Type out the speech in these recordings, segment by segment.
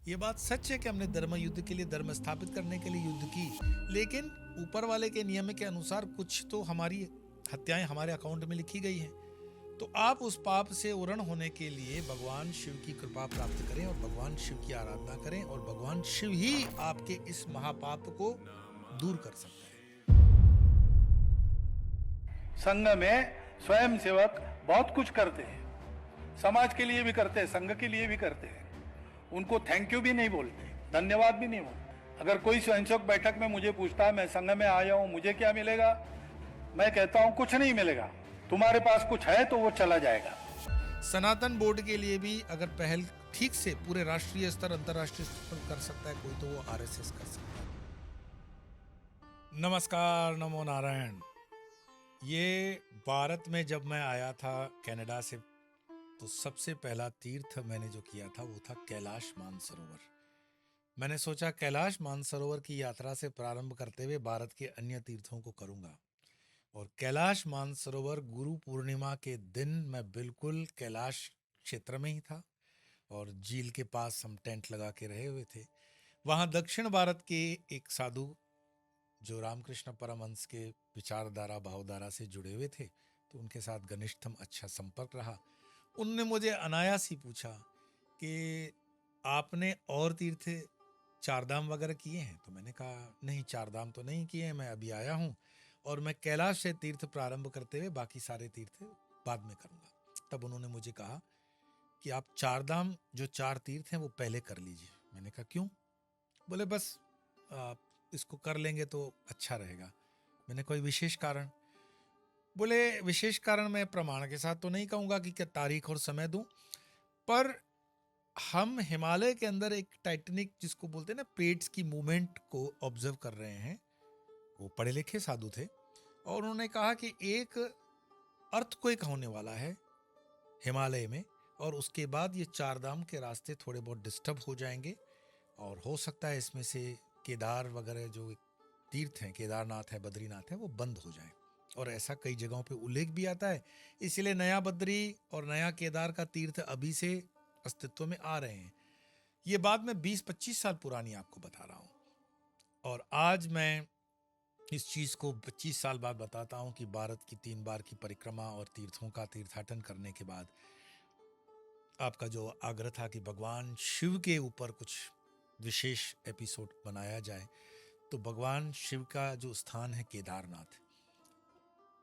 ये बात सच है कि हमने धर्म युद्ध के लिए, धर्म स्थापित करने के लिए युद्ध की, लेकिन ऊपर वाले के नियम के अनुसार कुछ तो हमारी हत्याएं हमारे अकाउंट में लिखी गई हैं। तो आप उस पाप से उरण होने के लिए भगवान शिव की कृपा प्राप्त करें और भगवान शिव की आराधना करें, और भगवान शिव ही आपके इस महापाप को दूर कर सकता है। संघ में स्वयं सेवक बहुत कुछ करते हैं, समाज के लिए भी करते हैं, संघ के लिए भी करते हैं। उनको थैंक यू भी नहीं बोलते, धन्यवाद भी नहीं बोलते। अगर कोई स्वयंसेवक बैठक में मुझे पूछता है मैं संघ में आया हूं मुझे क्या मिलेगा, मैं कहता हूं कुछ नहीं मिलेगा, तुम्हारे पास कुछ है तो वो चला जाएगा। सनातन बोर्ड के लिए भी अगर पहल ठीक से पूरे राष्ट्रीय स्तर, अंतर्राष्ट्रीय स्तर पर कर सकता है कोई, तो वो आरएसएस कर सकता है। नमस्कार, नमो नारायण। ये भारत में जब मैं आया था कनाडा से, तो सबसे पहला तीर्थ मैंने जो किया था वो था कैलाश मानसरोवर। मैंने सोचा कैलाश मानसरोवर की यात्रा से प्रारंभ करते हुए भारत के अन्य तीर्थों को करूंगा। और कैलाश मानसरोवर गुरु पूर्णिमा के दिन मैं बिल्कुल कैलाश क्षेत्र में ही था, और झील के पास हम टेंट लगा के रहे हुए थे। वहाँ दक्षिण भारत के एक साधु जो रामकृष्ण परमहंस के विचारधारा भावधारा से जुड़े हुए थे, तो उनके साथ घनिष्ठतम अच्छा संपर्क रहा। उनने मुझे अनायास ही पूछा कि आपने और तीर्थ चारधाम वगैरह किए हैं? तो मैंने कहा नहीं, चारधाम तो नहीं किए हैं, मैं अभी आया हूँ और मैं कैलाश से तीर्थ प्रारंभ करते हुए बाकी सारे तीर्थ बाद में करूँगा। तब उन्होंने मुझे कहा कि आप चारधाम जो 4 तीर्थ हैं वो पहले कर लीजिए। मैंने कहा क्यों? बोले बस आप इसको कर लेंगे तो अच्छा रहेगा। मैंने कोई विशेष कारण? बोले विशेष कारण मैं प्रमाण के साथ तो नहीं कहूँगा कि क्या तारीख और समय दूं, पर हम हिमालय के अंदर एक टाइटनिक जिसको बोलते हैं ना पेड्स की मूवमेंट को ऑब्जर्व कर रहे हैं। वो पढ़े लिखे साधु थे और उन्होंने कहा कि एक अर्थक्वेक होने वाला है हिमालय में, और उसके बाद ये चारधाम के रास्ते थोड़े बहुत डिस्टर्ब हो जाएंगे, और हो सकता है इसमें से केदार वगैरह जो तीर्थ हैं, केदारनाथ है, बद्रीनाथ है, वो बंद हो जाए। और ऐसा कई जगहों पे उल्लेख भी आता है। इसलिए नया बद्री और नया केदार का तीर्थ अभी से अस्तित्व में आ रहे हैं। ये बात मैं 20-25 साल पुरानी आपको बता रहा हूँ, और आज मैं इस चीज को 25 साल बाद बताता हूँ कि भारत की 3 बार की परिक्रमा और तीर्थों का तीर्थाटन करने के बाद आपका जो आग्रह था कि भगवान शिव के ऊपर कुछ विशेष एपिसोड बनाया जाए, तो भगवान शिव का जो स्थान है केदारनाथ,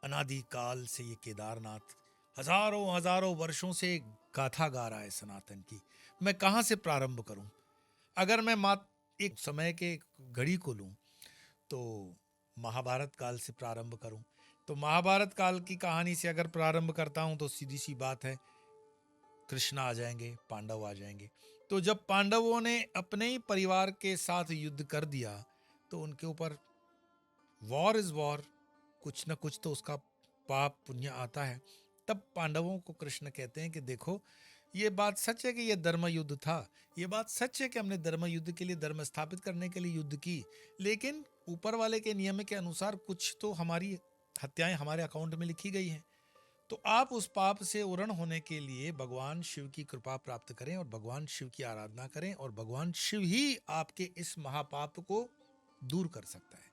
अनादिकाल से ये केदारनाथ हजारों हजारों वर्षों से गाथा गा रहा है सनातन की। मैं कहाँ से प्रारंभ करूं? अगर मैं मात्र एक समय के घड़ी को लूं तो महाभारत काल से प्रारंभ करूं, तो महाभारत काल की कहानी से अगर प्रारंभ करता हूं तो सीधी सी बात है, कृष्ण आ जाएंगे, पांडव आ जाएंगे। तो जब पांडवों ने अपने ही परिवार के साथ युद्ध कर दिया, तो उनके ऊपर वॉर इज वॉर, कुछ ना कुछ तो उसका पाप पुण्य आता है। तब पांडवों को कृष्ण कहते हैं कि देखो, ये बात सच है कि ये धर्म युद्ध था, ये बात सच है कि हमने धर्म युद्ध के लिए, धर्म स्थापित करने के लिए युद्ध की, लेकिन ऊपर वाले के नियम के अनुसार कुछ तो हमारी हत्याएं हमारे अकाउंट में लिखी गई हैं। तो आप उस पाप से उरण होने के लिए भगवान शिव की कृपा प्राप्त करें और भगवान शिव की आराधना करें, और भगवान शिव ही आपके इस महापाप को दूर कर सकता है।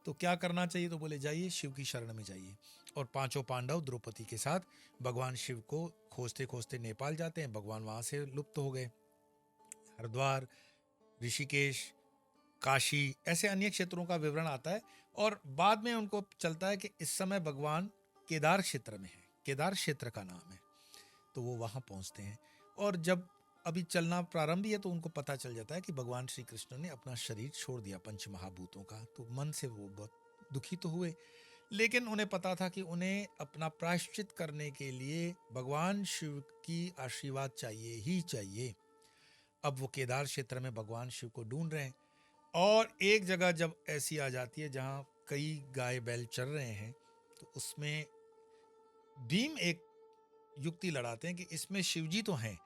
तो क्या करना चाहिए? तो बोले जाइए शिव की शरण में जाइए। और पांचों पांडव द्रौपदी के साथ भगवान शिव को खोजते खोजते नेपाल जाते हैं। भगवान वहां से लुप्त हो गए। हरिद्वार, ऋषिकेश, काशी, ऐसे अन्य क्षेत्रों का विवरण आता है, और बाद में उनको चलता है कि इस समय भगवान केदार क्षेत्र में है, केदार क्षेत्र का नाम है। तो वो वहां पहुंचते हैं, और जब अभी चलना प्रारंभ ही है तो उनको पता चल जाता है कि भगवान श्री कृष्ण ने अपना शरीर छोड़ दिया पंच महाभूतों का। तो मन से वो बहुत दुखी तो हुए, लेकिन उन्हें पता था कि उन्हें अपना प्रायश्चित करने के लिए भगवान शिव की आशीर्वाद चाहिए ही चाहिए। अब वो केदार क्षेत्र में भगवान शिव को ढूंढ रहे हैं, और एक जगह जब ऐसी आ जाती है जहां कई गाय बैल चल रहे हैं, तो उसमें भीम एक युक्ति लड़ाते हैं कि इसमें शिवजी तो हैं,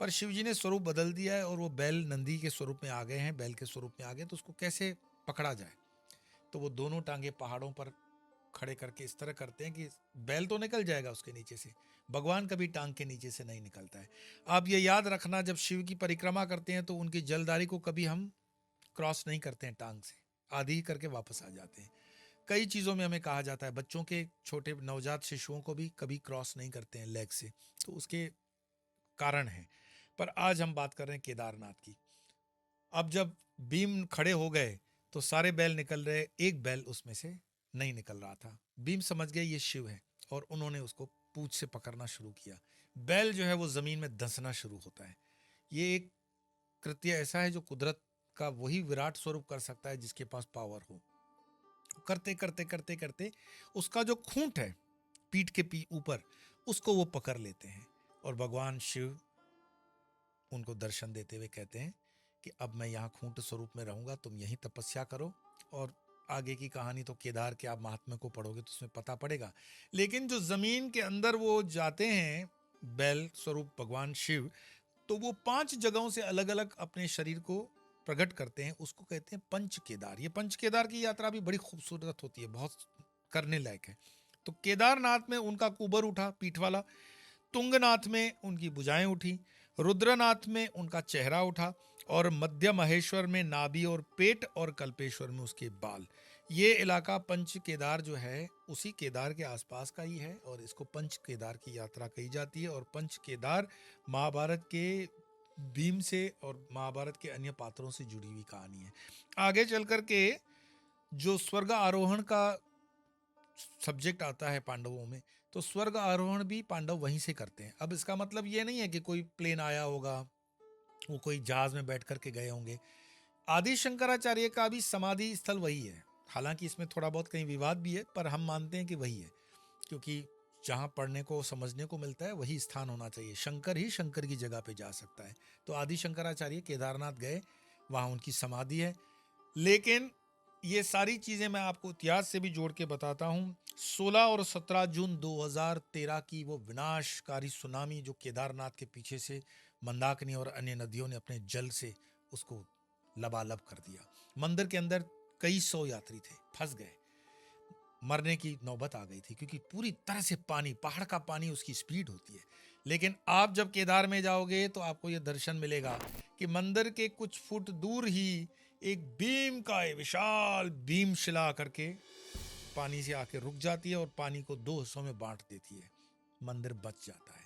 पर शिवजी ने स्वरूप बदल दिया है और वो बैल नंदी के स्वरूप में आ गए हैं, बैल के स्वरूप में आ गए, तो उसको कैसे पकड़ा जाए? तो वो दोनों टांगे पहाड़ों पर खड़े करके इस तरह करते हैं कि बैल तो निकल जाएगा उसके नीचे से, भगवान कभी टांग के नीचे से नहीं निकलता है। आप ये याद रखना, जब शिव की परिक्रमा करते हैं तो उनकी जलधारी को कभी हम क्रॉस नहीं करते हैं टांग से, आधी ही करके वापस आ जाते हैं। कई चीज़ों में हमें कहा जाता है, बच्चों के छोटे नवजात शिशुओं को भी कभी क्रॉस नहीं करते हैं लेग से, तो उसके कारण है। पर आज हम बात कर रहे हैं केदारनाथ की। अब जब भीम खड़े हो गए तो सारे बैल निकल रहे, एक बैल उसमें से नहीं निकल रहा था। भीम समझ गए ये शिव है और उन्होंने उसको पूंछ से पकड़ना शुरू किया। बैल जो है वो जमीन में धंसना शुरू होता है। ये एक कृत्य ऐसा है जो कुदरत का वही विराट स्वरूप कर सकता है जिसके पास पावर हो। करते करते करते करते उसका जो खूंट है पीठ के ऊपर, उसको वो पकड़ लेते हैं और भगवान शिव उनको दर्शन देते हुए कहते हैं कि अब मैं यहाँ खूंट स्वरूप में रहूंगा, तुम यहीं तपस्या करो। और आगे की कहानी तो केदार के आप महात्म्य को पढ़ोगे तो उसमें पता पड़ेगा। लेकिन जो जमीन के अंदर वो जाते हैं बैल स्वरूप भगवान शिव, तो वो 5 जगहों से अलग अलग अपने शरीर को प्रकट करते हैं, उसको कहते हैं पंच केदार। ये पंच केदार की यात्रा भी बड़ी खूबसूरत होती है, बहुत करने लायक है। तो केदारनाथ में उनका कुबर उठा पीठ वाला, तुंगनाथ में उनकी भुजाएं उठी, रुद्रनाथ में उनका चेहरा उठा, और मध्य महेश्वर में नाभि और पेट, और कल्पेश्वर में उसके बाल। ये इलाका पंच केदार जो है उसी केदार के आसपास का ही है और इसको पंच केदार की यात्रा कही जाती है। और पंच केदार महाभारत के भीम से और महाभारत के अन्य पात्रों से जुड़ी हुई कहानी है। आगे चल कर के जो स्वर्ग आरोहण का सब्जेक्ट आता है पांडवों में, तो स्वर्ग आरोहण भी पांडव वहीं से करते हैं। अब इसका मतलब ये नहीं है कि कोई प्लेन आया होगा, वो कोई जहाज में बैठ करके गए होंगे। आदि शंकराचार्य का भी समाधि स्थल वही है। हालांकि इसमें थोड़ा बहुत कहीं विवाद भी है, पर हम मानते हैं कि वही है, क्योंकि जहाँ पढ़ने को समझने को मिलता है वही स्थान होना चाहिए। शंकर ही शंकर की जगह पे जा सकता है। तो आदि शंकराचार्य केदारनाथ गए, वहाँ उनकी समाधि है। लेकिन ये सारी चीज़ें मैं आपको इतिहास से भी जोड़ के बताता हूँ। 16 और 17 जून 2013 की वो विनाशकारी सुनामी जो केदारनाथ के पीछे से मंदाकिनी और अन्य नदियों ने अपने जल से उसको लबालब कर दिया। मंदिर के अंदर कई 100 यात्री थे, फंस गए, मरने की नौबत आ गई थी, क्योंकि पूरी तरह से पानी, पहाड़ का पानी, उसकी स्पीड होती है। लेकिन आप जब केदार में जाओगे तो आपको ये दर्शन मिलेगा कि मंदिर के कुछ फुट दूर ही एक भीम का विशाल भीम शिला करके पानी से आके रुक जाती है और पानी को 2 हिस्सों में बांट देती है। मंदिर बच जाता है।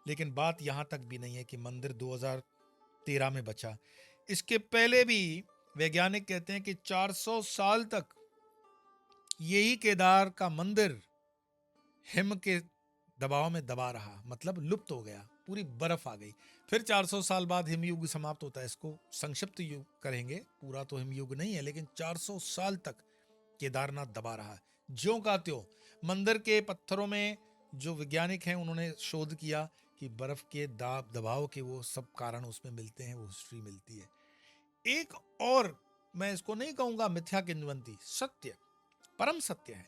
लेकिन बात यहां तक भी नहीं है कि मंदिर 2013 में बचा। इसके पहले भी वैज्ञानिक कहते हैं कि 400 साल तक यही केदार का मंदिर हिम के दबाव में दबा रहा, मतलब लुप्त हो गया, पूरी बर्फ आ गई। फिर 400 साल बाद हिमयुग समाप्त होता है। इसको संक्षिप्त युग करेंगे, पूरा तो हिमयुग नहीं है, लेकिन 400 साल तक केदारनाथ दबा रहा, ज्यों का त्यों। मंदिर के पत्थरों में जो वैज्ञानिक हैं उन्होंने शोध किया कि बर्फ के दबाव के वो सब कारण उसमें मिलते हैं, वो हिस्ट्री मिलती है। एक और, मैं इसको नहीं कहूंगा मिथ्या किंवदंती, सत्य, परम सत्य है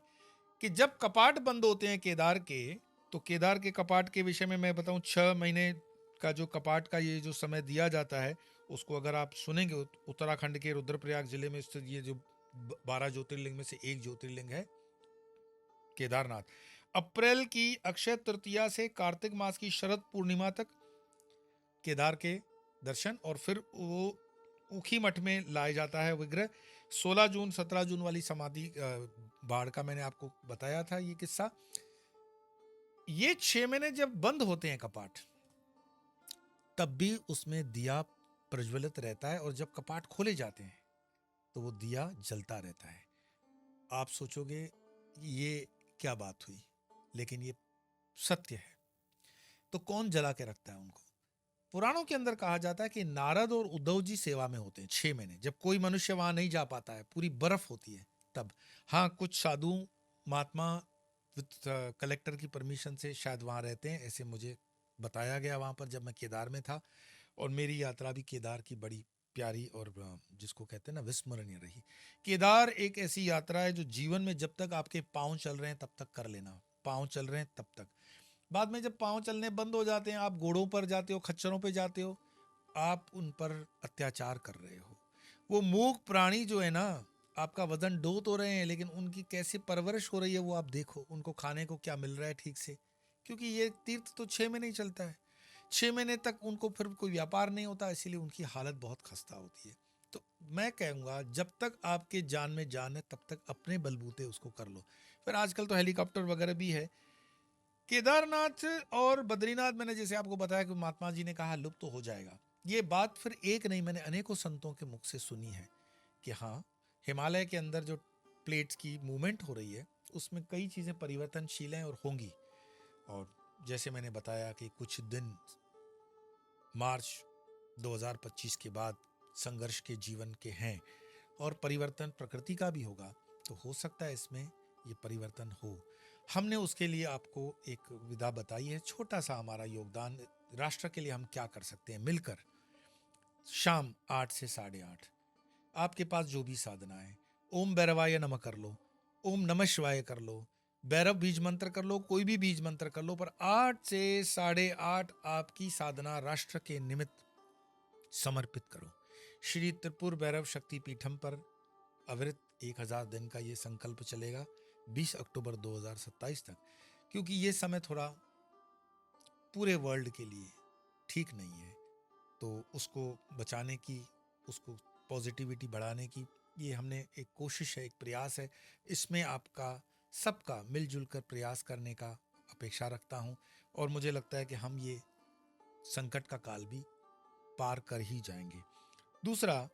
कि जब कपाट बंद होते हैं केदार के, तो केदार के कपाट के विषय में मैं बताऊं, 6 महीने का जो कपाट का ये जो समय दिया जाता है, उसको अगर आप सुनेंगे, उत्तराखंड के रुद्रप्रयाग जिले में स्थित ये जो 12 ज्योतिर्लिंग में से एक ज्योतिर्लिंग है केदारनाथ। अप्रैल की अक्षय तृतीया से कार्तिक मास की शरद पूर्णिमा तक केदार के दर्शन, और फिर वो ऊखी मठ में लाया जाता है विग्रह। 16 जून 17 जून वाली समाधि बाढ़ का मैंने आपको बताया था ये किस्सा। ये 6 महीने जब बंद होते हैं कपाट, तब भी उसमें दिया प्रज्वलित रहता है, और जब कपाट खोले जाते हैं तो वो दिया जलता रहता है। आप सोचोगे ये क्या बात हुई, लेकिन ये सत्य है। तो कौन जला के रखता है उनको? पुराणों के अंदर कहा जाता है कि नारद और उद्धव जी सेवा में होते हैं 6 महीने, जब कोई मनुष्य वहां नहीं जा पाता है, पूरी बर्फ होती है तब। हाँ, कुछ साधु महात्मा कलेक्टर की परमिशन से शायद वहां रहते हैं, ऐसे मुझे बताया गया वहां पर जब मैं केदार में था। और मेरी यात्रा भी केदार की बड़ी प्यारी और जिसको कहते हैं ना विस्मरणीय रही। केदार एक ऐसी यात्रा है जो जीवन में जब तक आपके पांव चल रहे हैं तब तक कर लेना, पांव चल रहे हैं तब तक। बाद में जब पांव चलने बंद हो जाते हैं, आप घोड़ों पर जाते हो, खच्चरों पे जाते हो, आप उन पर अत्याचार कर रहे हो। वो मूक प्राणी जो है ना, आपका वजन ढो तो रहे हैं, लेकिन उनकी कैसे परवरिश हो रही है वो आप देखो। उनको खाने को क्या मिल रहा है ठीक से, क्योंकि ये तीर्थ तो 6 महीने ही चलता है। 6 महीने तक उनको फिर कोई व्यापार नहीं होता, इसीलिए उनकी हालत बहुत खस्ता होती है। तो मैं कहूँगा जब तक आपके जान में जान है तब तक अपने बलबूते उसको कर लो। फिर आजकल तो हेलीकॉप्टर वगैरह भी है। केदारनाथ और बद्रीनाथ, मैंने जैसे आपको बताया कि महात्मा जी ने कहा लुप्त तो हो जाएगा, ये बात फिर एक नहीं, मैंने अनेकों संतों के मुख से सुनी है कि हाँ, हिमालय के अंदर जो प्लेट्स की मूवमेंट हो रही है उसमें कई चीज़ें परिवर्तनशील हैं और होंगी। और जैसे मैंने बताया कि कुछ दिन मार्च 2025 के बाद संघर्ष के जीवन के हैं और परिवर्तन प्रकृति का भी होगा, तो हो सकता है इसमें ये परिवर्तन हो। हमने उसके लिए आपको एक विधा बताई है, छोटा सा हमारा योगदान राष्ट्र के लिए हम क्या कर सकते हैं मिलकर। शाम 8 से 8:30 आपके पास जो भी साधना है, ओम भैरवाय नमः कर लो, ओम नमः शिवाय कर लो, भैरव बीज मंत्र कर लो, कोई भी बीज मंत्र कर लो, पर 8 से 8:30 आपकी साधना राष्ट्र के निमित्त समर्पित करो। श्री त्रिपुर भैरव शक्ति पीठम पर अविरत 1000 दिन का ये संकल्प चलेगा 20 अक्टूबर 2027 तक, क्योंकि ये समय थोड़ा पूरे वर्ल्ड के लिए ठीक नहीं है, तो उसको बचाने की, उसको पॉजिटिविटी बढ़ाने की ये हमने एक कोशिश है, एक प्रयास है। इसमें आपका सबका मिलजुल कर प्रयास करने का अपेक्षा रखता हूँ और मुझे लगता है कि हम ये संकट का काल भी पार कर ही जाएंगे। दूसरा,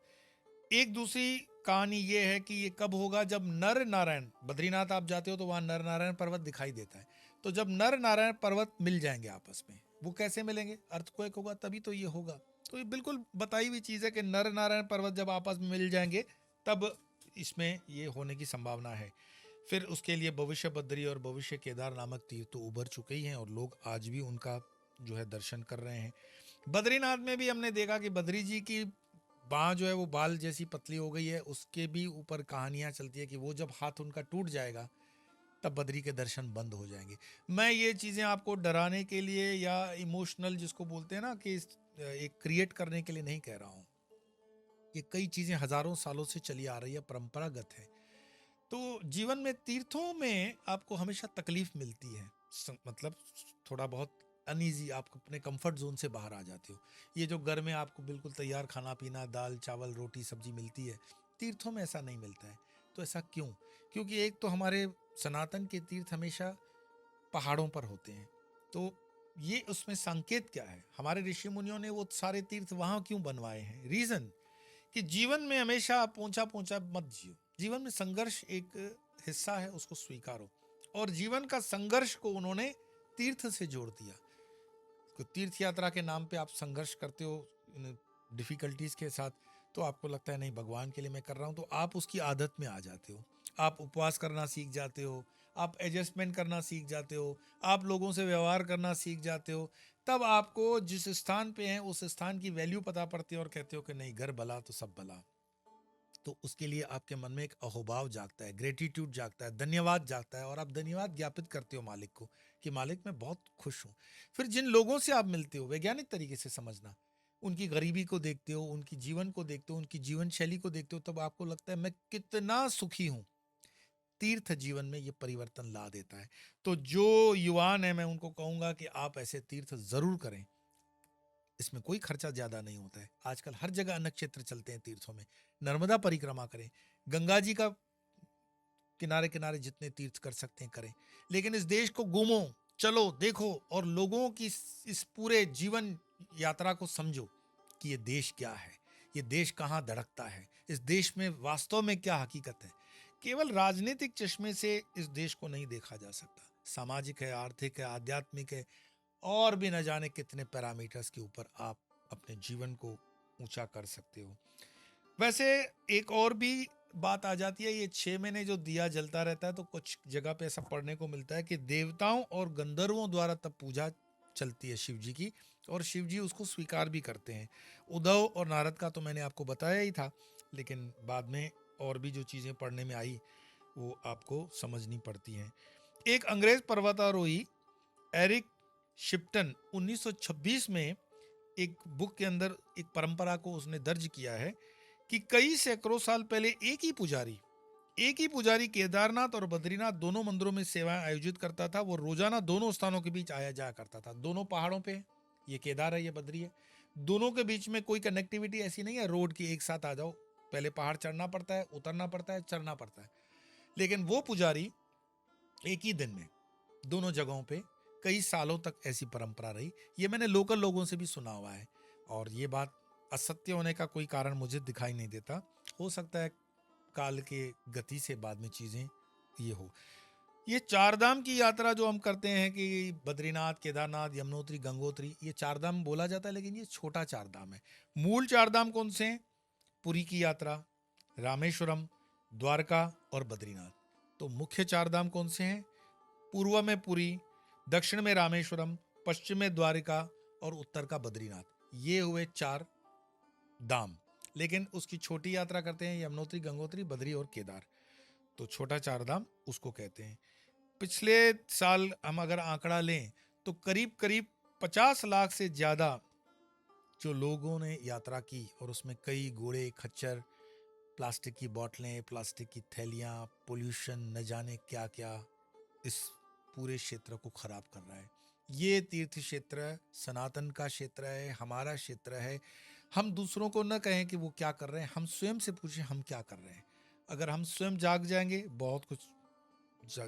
एक दूसरी कहानी ये है कि ये कब होगा, जब नर नारायण, बद्रीनाथ आप जाते हो तो वहाँ नर नारायण पर्वत दिखाई देता है, तो जब नर नारायण पर्वत मिल जाएंगे आपस में, वो कैसे मिलेंगे, अर्थक्वेक होगा तभी तो ये होगा। तो ये बिल्कुल बताई हुई चीज़ है कि नर नारायण पर्वत जब आपस में मिल जाएंगे तब इसमें ये होने की संभावना है। फिर उसके लिए भविष्य बद्री और भविष्य केदार नामक तीर्थ तो उभर चुके ही हैं और लोग आज भी उनका जो है दर्शन कर रहे हैं। बद्रीनाथ में भी हमने देखा कि बद्री जी की बाँह जो है वो बाल जैसी पतली हो गई है, उसके भी ऊपर कहानियाँ चलती है कि वो जब हाथ उनका टूट जाएगा तब बद्री के दर्शन बंद हो जाएंगे। मैं ये चीज़ें आपको डराने के लिए या इमोशनल जिसको बोलते हैं ना कि एक क्रिएट करने के लिए नहीं कह रहा हूँ। ये कई चीज़ें हजारों सालों से चली आ रही है, परंपरागत है। तो जीवन में तीर्थों में आपको हमेशा तकलीफ मिलती है, मतलब थोड़ा बहुत अनईजी, आप अपने कंफर्ट जोन से बाहर आ जाते हो। ये जो घर में आपको बिल्कुल तैयार खाना पीना, दाल चावल रोटी सब्जी मिलती है, तीर्थों में ऐसा नहीं मिलता है। तो ऐसा क्यों? क्योंकि एक तो हमारे सनातन के तीर्थ हमेशा पहाड़ों पर होते हैं, तो ये उसमें संकेत क्या है? हमारे ऋषि मुनियों ने वो सारे तीर्थ वहाँ क्यों बनवाए हैं? रीज़न कि जीवन में हमेशा आप पहुंचा पहुंचा मत जियो। जीवन में संघर्ष एक हिस्सा है, उसको स्वीकारो। और जीवन का संघर्ष को उन्होंने तीर्थ से जोड़ दिया। तो तीर्थ यात्रा के नाम पे आप संघर्ष करते हो डिफिकल्टीज के साथ, तो आपको लगता है नहीं भगवान के लिए मैं कर रहा हूँ, तो आप उसकी आदत में आ जाते हो। आप उपवास करना सीख जाते हो, आप एडजस्टमेंट करना सीख जाते हो, आप लोगों से व्यवहार करना सीख जाते हो। तब आपको जिस स्थान पे हैं उस स्थान की वैल्यू पता पड़ती है और कहते हो कि नहीं, घर भला तो सब भला। तो उसके लिए आपके मन में एक अहोभाव जागता है, ग्रेटिट्यूड जागता है, धन्यवाद जागता है और आप धन्यवाद ज्ञापित करते हो मालिक को कि मालिक मैं बहुत खुश हूँ। फिर जिन लोगों से आप मिलते हो वैज्ञानिक तरीके से समझना, उनकी गरीबी को देखते हो, उनकी जीवन को देखते हो, उनकी जीवन शैली को देखते हो, तब आपको लगता है मैं कितना सुखी हूँ। तीर्थ जीवन में ये परिवर्तन ला देता है। तो जो युवान है मैं उनको कहूंगा कि आप ऐसे तीर्थ जरूर करें। इसमें कोई खर्चा ज्यादा नहीं होता है। आजकल हर जगह अन्न क्षेत्र चलते हैं तीर्थों में। नर्मदा परिक्रमा करें, गंगा जी का किनारे किनारे जितने तीर्थ कर सकते हैं करें, लेकिन इस देश को घूमो, चलो, देखो और लोगों की इस पूरे जीवन यात्रा को समझो कि ये देश क्या है, ये देश कहाँ धड़कता है, इस देश में वास्तव में क्या हकीकत है। केवल राजनीतिक चश्मे से इस देश को नहीं देखा जा सकता। सामाजिक है, आर्थिक है, आध्यात्मिक है और भी न जाने कितने पैरामीटर्स के ऊपर आप अपने जीवन को ऊंचा कर सकते हो। वैसे एक और भी बात आ जाती है, ये 6 महीने जो दिया जलता रहता है, तो कुछ जगह पे ऐसा पढ़ने को मिलता है कि देवताओं और गंधर्वों द्वारा तब पूजा चलती है शिव जी की, और शिव जी उसको स्वीकार भी करते हैं। उद्धव और नारद का तो मैंने आपको बताया ही था, लेकिन बाद में और भी जो चीज़ें पढ़ने में आई वो आपको समझनी पड़ती हैं। एक अंग्रेज पर्वतारोही एरिक शिप्टन 1926 में एक बुक के अंदर एक परंपरा को उसने दर्ज किया है कि कई सैकड़ों साल पहले एक ही पुजारी एक ही पुजारी केदारनाथ और बद्रीनाथ दोनों मंदिरों में सेवाएं आयोजित करता था। वो रोजाना दोनों स्थानों के बीच आया जाया करता था। दोनों पहाड़ों पे है, ये केदार है, ये बद्री है। दोनों के बीच में कोई कनेक्टिविटी ऐसी नहीं है रोड की एक साथ आ जाओ, पहले पहाड़ चढ़ना पड़ता है, उतरना पड़ता है, चढ़ना पड़ता है। लेकिन वो पुजारी एक ही दिन में दोनों जगहों पे कई सालों तक ऐसी परंपरा रही। ये मैंने लोकल लोगों से भी सुना हुआ है और ये बात असत्य होने का कोई कारण मुझे दिखाई नहीं देता। हो सकता है काल के गति से बाद में चीजें ये हो। ये चार धाम की यात्रा जो हम करते हैं कि बद्रीनाथ, केदारनाथ, यमुनोत्री, गंगोत्री, ये चार धाम बोला जाता है, लेकिन ये छोटा चार धाम है। मूल चार धाम कौन से हैं? पुरी की यात्रा, रामेश्वरम, द्वारका और बद्रीनाथ। तो मुख्य चार धाम कौन से हैं? पूर्व में पुरी, दक्षिण में रामेश्वरम, पश्चिम में द्वारिका और उत्तर का बद्रीनाथ। ये हुए चार धाम। लेकिन उसकी छोटी यात्रा करते हैं यमुनोत्री, गंगोत्री, बद्री और केदार। तो छोटा चार धाम उसको कहते हैं। पिछले साल हम अगर आंकड़ा लें तो करीब करीब 50 लाख से ज्यादा जो लोगों ने यात्रा की, और उसमें कई घोड़े, खच्चर, प्लास्टिक की बोतलें, प्लास्टिक की थैलियां, पोल्यूशन, न जाने क्या क्या इस पूरे क्षेत्र को खराब कर रहा है। ये तीर्थ क्षेत्र सनातन का क्षेत्र है, हमारा क्षेत्र है। हम दूसरों को न कहें कि वो क्या कर रहे हैं, हम स्वयं से पूछें हम क्या कर रहे हैं। अगर हम स्वयं जाग जाएंगे, बहुत कुछ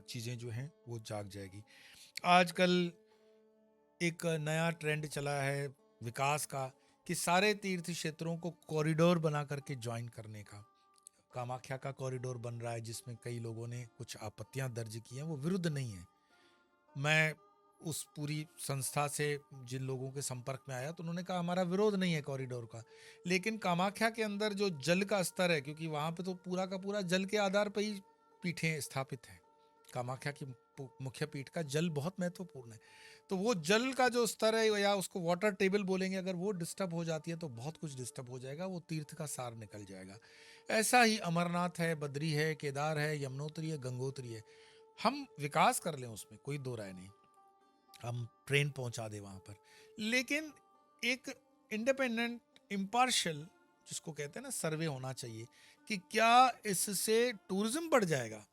चीज़ें जो हैं वो जाग जाएगी। आजकल एक नया ट्रेंड चला है विकास का कि सारे तीर्थ क्षेत्रों को कॉरिडोर बना करके ज्वाइन करने का। कामाख्या का कॉरिडोर बन रहा है जिसमें कई लोगों ने कुछ आपत्तियां दर्ज की हैं, वो विरुद्ध नहीं है। मैं उस पूरी संस्था से जिन लोगों के संपर्क में आया तो उन्होंने कहा हमारा विरोध नहीं है कॉरिडोर का, लेकिन कामाख्या के अंदर जो जल का स्तर है, क्योंकि वहां पे तो पूरा का पूरा जल के आधार पर ही पीठें स्थापित हैं। कामाख्या की मुख्य पीठ का जल बहुत महत्वपूर्ण है। तो वो जल का जो स्तर है, या उसको वाटर टेबल बोलेंगे, अगर वो डिस्टर्ब हो जाती है तो बहुत कुछ डिस्टर्ब हो जाएगा, वो तीर्थ का सार निकल जाएगा। ऐसा ही अमरनाथ है, बद्री है, केदार है, यमुनोत्री है, गंगोत्री है। हम विकास कर लें उसमें कोई दो राय नहीं, हम ट्रेन पहुंचा दे वहां पर, लेकिन एक इंडिपेंडेंट, इम्पार्शियल, जिसको कहते हैं ना, सर्वे होना चाहिए कि क्या इससे टूरिज्म बढ़ जाएगा,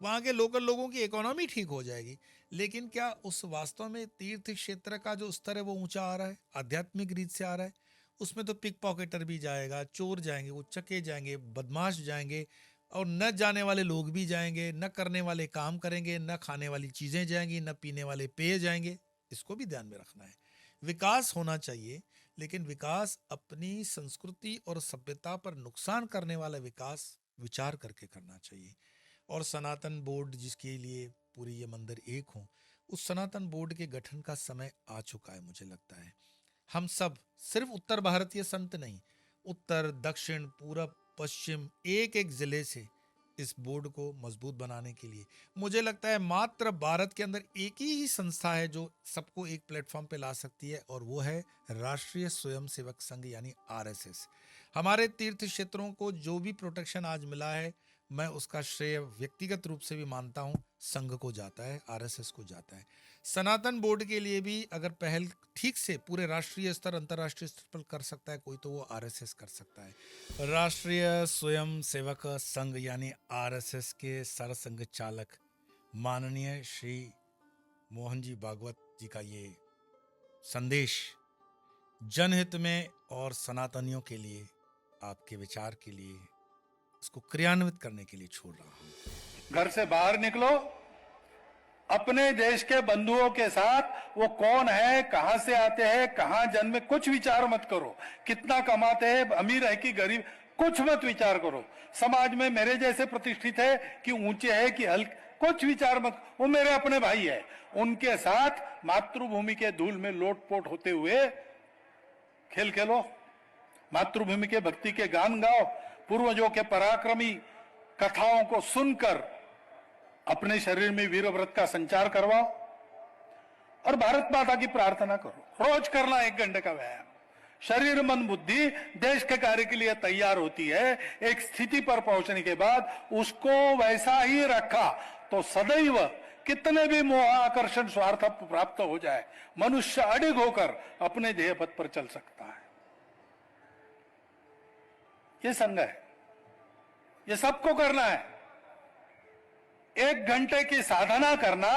वहाँ के लोकल लोगों की इकोनॉमी ठीक हो जाएगी, लेकिन क्या उस वास्तव में तीर्थ क्षेत्र का जो स्तर है वो ऊंचा आ रहा है, आध्यात्मिक रीत से आ रहा है? उसमें तो पिक पॉकेटर भी जाएगा, चोर जाएंगे, उच्चके जाएंगे, बदमाश जाएंगे, और न जाने वाले लोग भी जाएंगे, न करने वाले काम करेंगे, न खाने वाली चीज़ें जाएंगी, न पीने वाले पेय जाएंगे। इसको भी ध्यान में रखना है। विकास होना चाहिए, लेकिन विकास अपनी संस्कृति और सभ्यता पर नुकसान करने वाला विकास विचार करके करना चाहिए। और सनातन बोर्ड जिसके लिए पूरी ये मंदिर एक हों, उस सनातन बोर्ड के गठन का समय आ चुका है मुझे लगता है। हम सब, सिर्फ उत्तर भारतीय संत नहीं, उत्तर, दक्षिण, पूरब, पश्चिम, एक एक जिले से इस बोर्ड को मजबूत बनाने के लिए, मुझे लगता है मात्र भारत के अंदर एक ही संस्था है जो सबको एक प्लेटफॉर्म पे ला सकती है, और वो है राष्ट्रीय स्वयंसेवक संघ यानी आरएसएस। हमारे तीर्थ क्षेत्रों को जो भी प्रोटेक्शन आज मिला है, मैं उसका श्रेय व्यक्तिगत रूप से भी मानता हूं, संघ को जाता है, आरएसएस को जाता है। सनातन बोर्ड के लिए भी अगर पहल ठीक से पूरे राष्ट्रीय स्तर, अंतर्राष्ट्रीय स्तर पर कर सकता है कोई, तो वो आरएसएस कर सकता है। राष्ट्रीय स्वयं सेवक संघ यानी आरएसएस के सरसंघ चालक माननीय श्री मोहन जी भागवत जी का ये संदेश जनहित में और सनातनियों के लिए, आपके विचार के लिए, इसको क्रियान्वित करने के लिए छोड़ रहा हूं। घर से बाहर निकलो, अपने देश के बंधुओं के साथ वो कौन है, कहां से आते हैं, कहां जन्मे, कुछ विचार मत करो। कितना कमाते हैं, अमीर है कि गरीब, कुछ मत विचार करो। समाज में मेरे जैसे प्रतिष्ठित है कि ऊंचे है कि हल्के, कुछ विचार मत। वो मेरे अपने भाई है, उनके साथ मातृभूमि के धूल में लोटपोट होते हुए खेल खेलो, मातृभूमि के भक्ति के गान गाओ, पूर्वजों के पराक्रमी कथाओं को सुनकर अपने शरीर में वीर व्रत का संचार करवाओ, और भारत माता की प्रार्थना करो। रोज करना 1 घंटे का व्यायाम। शरीर, मन, बुद्धि देश के कार्य के लिए तैयार होती है। एक स्थिति पर पहुंचने के बाद उसको वैसा ही रखा तो सदैव कितने भी मोह, आकर्षण, स्वार्थ प्राप्त हो जाए, मनुष्य अडिग होकर अपने ध्येय पथ पर चल सकता है। ये संघ है, ये सबको करना है। 1 घंटे की साधना करना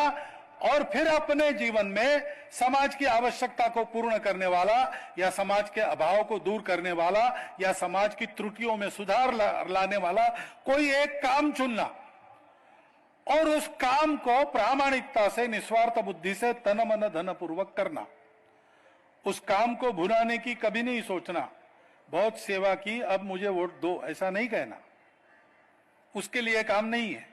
और फिर अपने जीवन में समाज की आवश्यकता को पूर्ण करने वाला या समाज के अभाव को दूर करने वाला या समाज की त्रुटियों में सुधार लाने वाला कोई एक काम चुनना और उस काम को प्रामाणिकता से, निस्वार्थ बुद्धि से, तन मन धन पूर्वक करना। उस काम को भुनाने की कभी नहीं सोचना, बहुत सेवा की अब मुझे वोट दो, ऐसा नहीं कहना, उसके लिए काम नहीं है।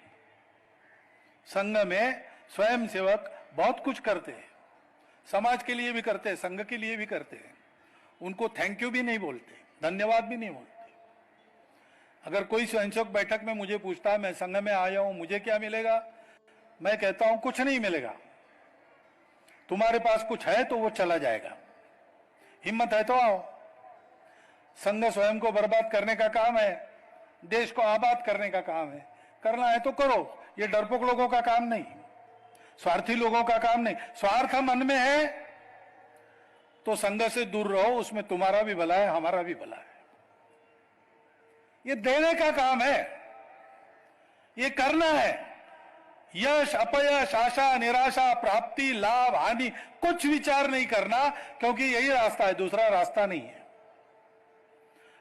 संघ में स्वयं सेवक बहुत कुछ करते हैं, समाज के लिए भी करते हैं, संघ के लिए भी करते हैं। उनको थैंक यू भी नहीं बोलते, धन्यवाद भी नहीं बोलते। अगर कोई स्वयंसेवक बैठक में मुझे पूछता है मैं संघ में आया हूं, मुझे क्या मिलेगा, मैं कहता हूं कुछ नहीं मिलेगा। तुम्हारे पास कुछ है तो वो चला जाएगा, हिम्मत है तो आओ। संघ स्वयं को बर्बाद करने का काम है, देश को आबाद करने का काम है, करना है तो करो। ये डरपोक लोगों का काम नहीं, स्वार्थी लोगों का काम नहीं। स्वार्थ मन में है तो संघ से दूर रहो, उसमें तुम्हारा भी भला है, हमारा भी भला है। ये देने का काम है, ये करना है। यश अपयश, आशा निराशा, प्राप्ति लाभ हानि कुछ विचार नहीं करना, क्योंकि यही रास्ता है, दूसरा रास्ता नहीं है।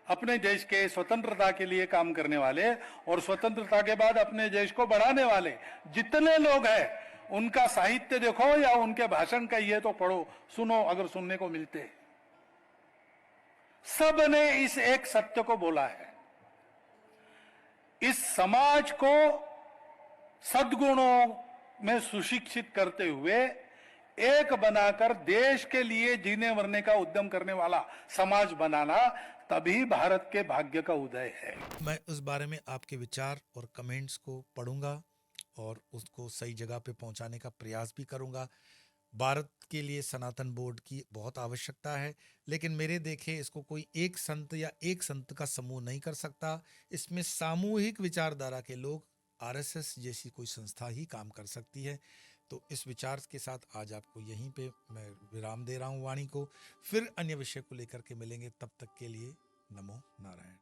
अपने देश के स्वतंत्रता के लिए काम करने वाले और स्वतंत्रता के बाद अपने देश को बढ़ाने वाले जितने लोग हैं, उनका साहित्य देखो या उनके भाषण कहिए तो पढ़ो, सुनो अगर सुनने को मिलते। सब ने इस एक सत्य को बोला है, इस समाज को सद्गुणों में सुशिक्षित करते हुए एक बनाकर देश के लिए जीने मरने का उद्यम करने वाला समाज बनाना, तभी भारत के भाग्य का उदय है। मैं उस बारे में आपके विचार और कमेंट्स को पढ़ूंगा और उसको सही जगह पे पहुंचाने का प्रयास भी करूंगा। भारत के लिए सनातन बोर्ड की बहुत आवश्यकता है, लेकिन मेरे देखे इसको कोई एक संत या एक संत का समूह नहीं कर सकता। इसमें सामूहिक विचारधारा के लोग, आरएसएस जैसी कोई संस्था ही काम कर सकती है। तो इस विचार के साथ आज आपको यहीं पे मैं विराम दे रहा हूं वाणी को। फिर अन्य विषय को लेकर के मिलेंगे, तब तक के लिए नमो नारायण।